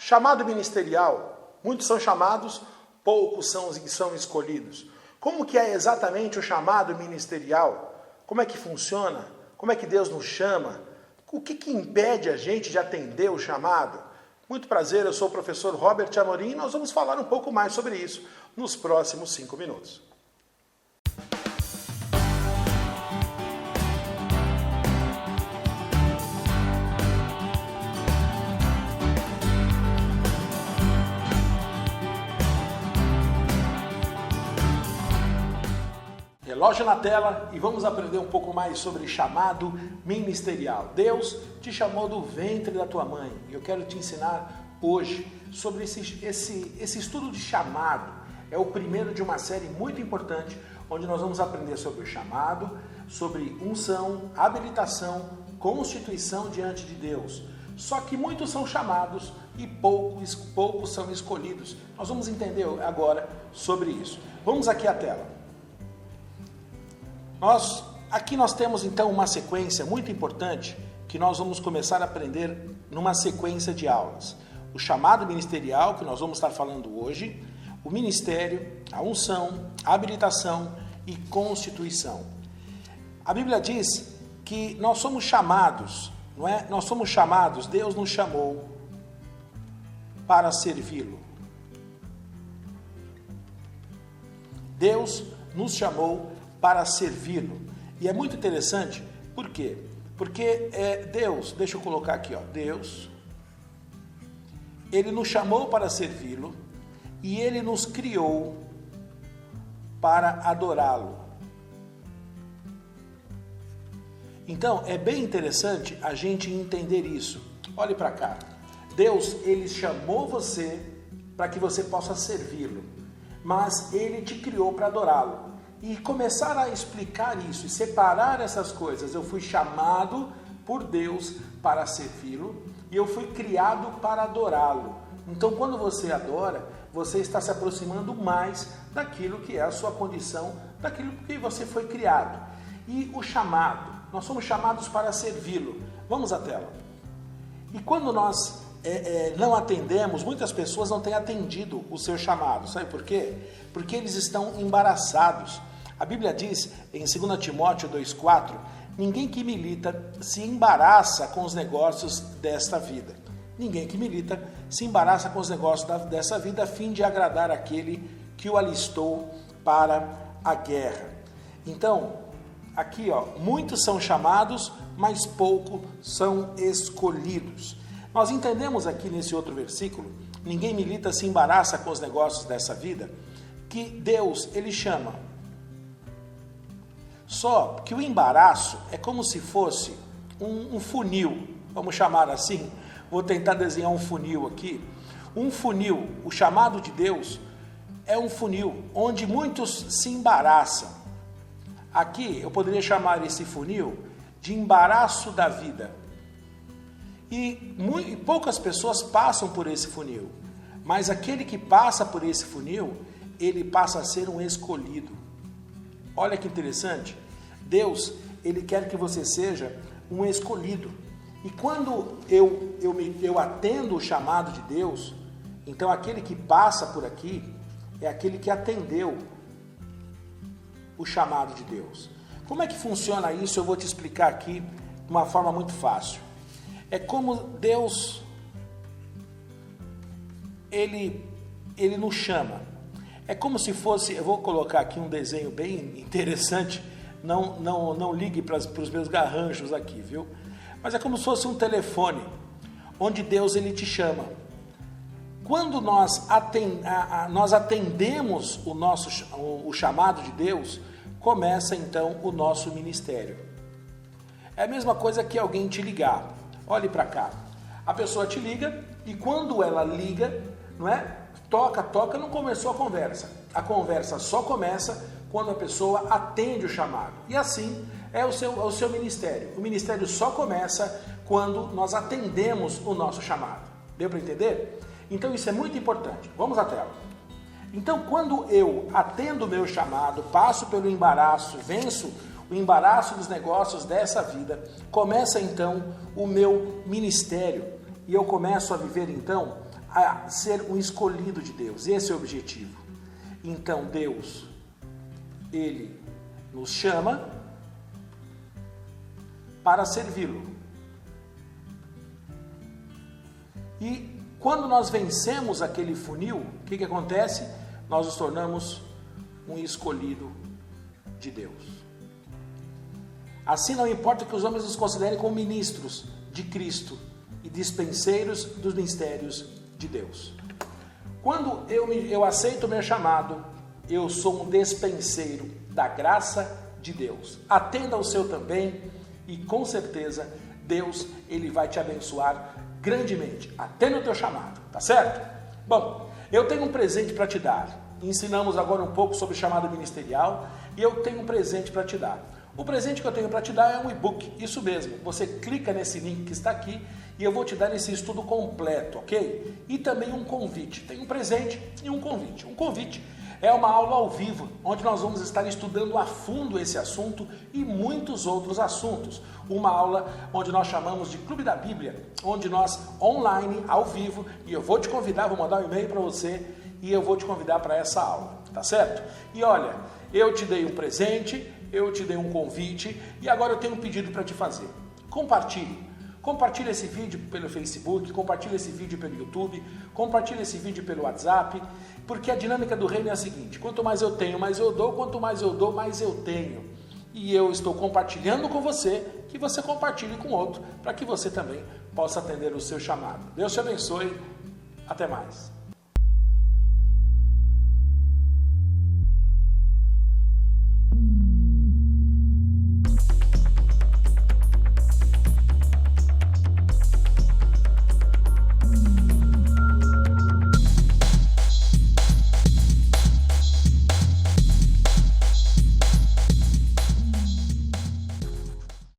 Chamado ministerial. Muitos são chamados, poucos são escolhidos. Como que é exatamente o chamado ministerial? Como é que funciona? Como é que Deus nos chama? O que impede a gente de atender o chamado? Muito prazer, eu sou o professor Robert Amorim e nós vamos falar um pouco mais sobre isso nos próximos 5 minutos. Relógio na tela e vamos aprender um pouco mais sobre chamado ministerial. Deus te chamou do ventre da tua mãe e eu quero te ensinar hoje sobre esse estudo de chamado. É o primeiro de uma série muito importante onde nós vamos aprender sobre o chamado, sobre unção, habilitação, constituição diante de Deus. Só que muitos são chamados e poucos são escolhidos. Nós vamos entender agora sobre isso. Vamos aqui à tela. Aqui nós temos então uma sequência muito importante que nós vamos começar a aprender numa sequência de aulas. O chamado ministerial, que nós vamos estar falando hoje, o ministério, a unção, a habilitação e constituição. A Bíblia diz que nós somos chamados, não é? Nós somos chamados, Deus nos chamou para servi-lo. Deus nos chamou para servi-lo. E é muito interessante, por quê? Porque Deus, deixa eu colocar aqui, Deus, Ele nos chamou para servi-lo e Ele nos criou para adorá-lo. Então, é bem interessante a gente entender isso. Olhe para cá. Deus, Ele chamou você para que você possa servi-lo, mas Ele te criou para adorá-lo. E começar a explicar isso e separar essas coisas. Eu fui chamado por Deus para servi-lo e eu fui criado para adorá-lo. Então, quando você adora, você está se aproximando mais daquilo que é a sua condição, daquilo que você foi criado. E o chamado, nós somos chamados para servi-lo. Vamos à tela. E quando nós não atendemos, muitas pessoas não têm atendido o seu chamado. Sabe por quê? Porque eles estão embaraçados. A Bíblia diz em 2 Timóteo 2,4, ninguém que milita se embaraça com os negócios desta vida. Ninguém que milita se embaraça com os negócios dessa vida a fim de agradar aquele que o alistou para a guerra. Então, aqui muitos são chamados, mas poucos são escolhidos. Nós entendemos aqui nesse outro versículo, ninguém milita se embaraça com os negócios dessa vida, que Deus, Ele chama. Só que o embaraço é como se fosse um funil, vamos chamar assim. Vou tentar desenhar um funil aqui. Um funil, o chamado de Deus, é um funil onde muitos se embaraçam. Aqui eu poderia chamar esse funil de embaraço da vida. E poucas pessoas passam por esse funil. Mas aquele que passa por esse funil, ele passa a ser um escolhido. Olha que interessante, Deus, Ele quer que você seja um escolhido. E quando eu atendo o chamado de Deus, então aquele que passa por aqui é aquele que atendeu o chamado de Deus. Como é que funciona isso? Eu vou te explicar aqui de uma forma muito fácil. É como Deus, Ele nos chama. É como se fosse, eu vou colocar aqui um desenho bem interessante, não ligue para os meus garranchos aqui, viu? Mas é como se fosse um telefone, onde Deus Ele te chama. Quando nós atendemos o chamado de Deus, começa então o nosso ministério. É a mesma coisa que alguém te ligar. Olhe para cá. A pessoa te liga e quando ela liga, não é? Toca, não começou a conversa. A conversa só começa quando a pessoa atende o chamado. E assim é o seu ministério. O ministério só começa quando nós atendemos o nosso chamado. Deu para entender? Então isso é muito importante. Vamos à tela. Então quando eu atendo o meu chamado, passo pelo embaraço, venço o embaraço dos negócios dessa vida, começa então o meu ministério. E eu começo a viver então a ser um escolhido de Deus. Esse é o objetivo. Então Deus, Ele nos chama para servi-lo. E quando nós vencemos aquele funil, o que acontece? Nós nos tornamos um escolhido de Deus. Assim, não importa que os homens nos considerem como ministros de Cristo e dispenseiros dos mistérios de Deus. Quando eu aceito o meu chamado, eu sou um despenseiro da graça de Deus. Atenda ao seu também e com certeza Deus, Ele vai te abençoar grandemente. Atenda o teu chamado, tá certo? Bom, eu tenho um presente para te dar. Ensinamos agora um pouco sobre chamado ministerial e eu tenho um presente para te dar. O presente que eu tenho para te dar é um e-book, isso mesmo. Você clica nesse link que está aqui e eu vou te dar esse estudo completo, ok? E também um convite. Tem um presente e um convite. Um convite é uma aula ao vivo, onde nós vamos estar estudando a fundo esse assunto e muitos outros assuntos. Uma aula onde nós chamamos de Clube da Bíblia, onde nós, online, ao vivo, e eu vou te convidar, vou mandar um e-mail para você e eu vou te convidar para essa aula, tá certo? E olha, eu te dei um presente, eu te dei um convite e agora eu tenho um pedido para te fazer. Compartilhe. Compartilhe esse vídeo pelo Facebook, compartilhe esse vídeo pelo YouTube, compartilhe esse vídeo pelo WhatsApp, porque a dinâmica do reino é a seguinte: quanto mais eu tenho, mais eu dou, quanto mais eu dou, mais eu tenho. E eu estou compartilhando com você, que você compartilhe com outro, para que você também possa atender o seu chamado. Deus te abençoe, até mais.